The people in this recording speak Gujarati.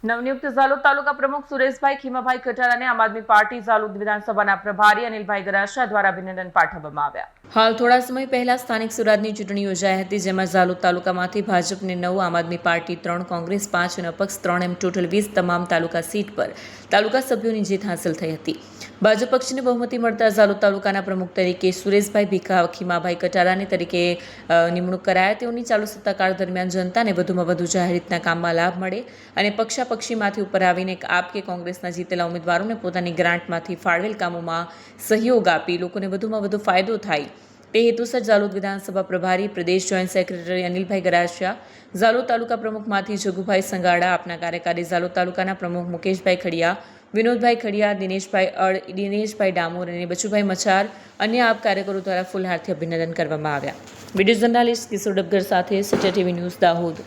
નવનિયુક્ત ઝાલોદ તાલુકા પ્રમુખ સુરેશભાઈ ખીમાભાઈ કટારાને આમ આદમી પાર્ટી ઝાલોદ વિધાનસભાના પ્રભારી અનિલભાઈ ગરાસિયા દ્વારા અભિનંદન પાઠવવામાં આવ્યા। હાલ થોડા સમય પહેલા સ્થાનિક સ્વરાજની ચૂંટણી યોજાઈ હતી, જેમાં ઝાલોદ તાલુકામાંથી ભાજપને 9, આમ આદમી પાર્ટી 3, કોંગ્રેસ 5 અને અપક્ષ 3 એમ ટોટલ 20 તમામ તાલુકા સીટ પર તાલુકા સભ્યોની જીત હાંસલ થઈ હતી। ભાજપ પક્ષને બહુમતી મળતા ઝાલોદ તાલુકાના પ્રમુખ તરીકે સુરેશભાઈ ખીમાભાઈ કટારાની તરીકે નિમણૂક કરાયા। તેઓની ચાલુ સત્તાકાળ દરમિયાન જનતાને વધુમાં વધુ જાહેર રીતના કામમાં લાભ મળે અને પક્ષાપક્ષીમાંથી ઉપર આવીને આપ કે કોંગ્રેસના જીતેલા ઉમેદવારોને પોતાની ગ્રાન્ટમાંથી ફાળવેલ કામોમાં સહયોગ આપી લોકોને વધુમાં વધુ ફાયદો થાય તે હેતુસર ઝાલોદ વિધાનસભા પ્રભારી પ્રદેશ જોઈન્ટ સેક્રેટરી અનિલભાઈ ગરાસિયા, ઝાલોદ તાલુકા પ્રમુખમાંથી જગુભાઈ સંગાડા, આપના કાર્યકારી ઝાલોદ તાલુકાના પ્રમુખ મુકેશભાઈ ખડિયા, વિનોદભાઈ ખડિયા, દિનેશભાઈ ડામોર અને બચુભાઈ મચાર અન્ય આપ કાર્યકરો દ્વારા ફૂલહારથી અભિનંદન કરવામાં આવ્યા। વિડીયો જર્નાલિસ્ટ કિશોર ડબગર સાથે સત્ય ટીવી ન્યૂઝ દાહોદ।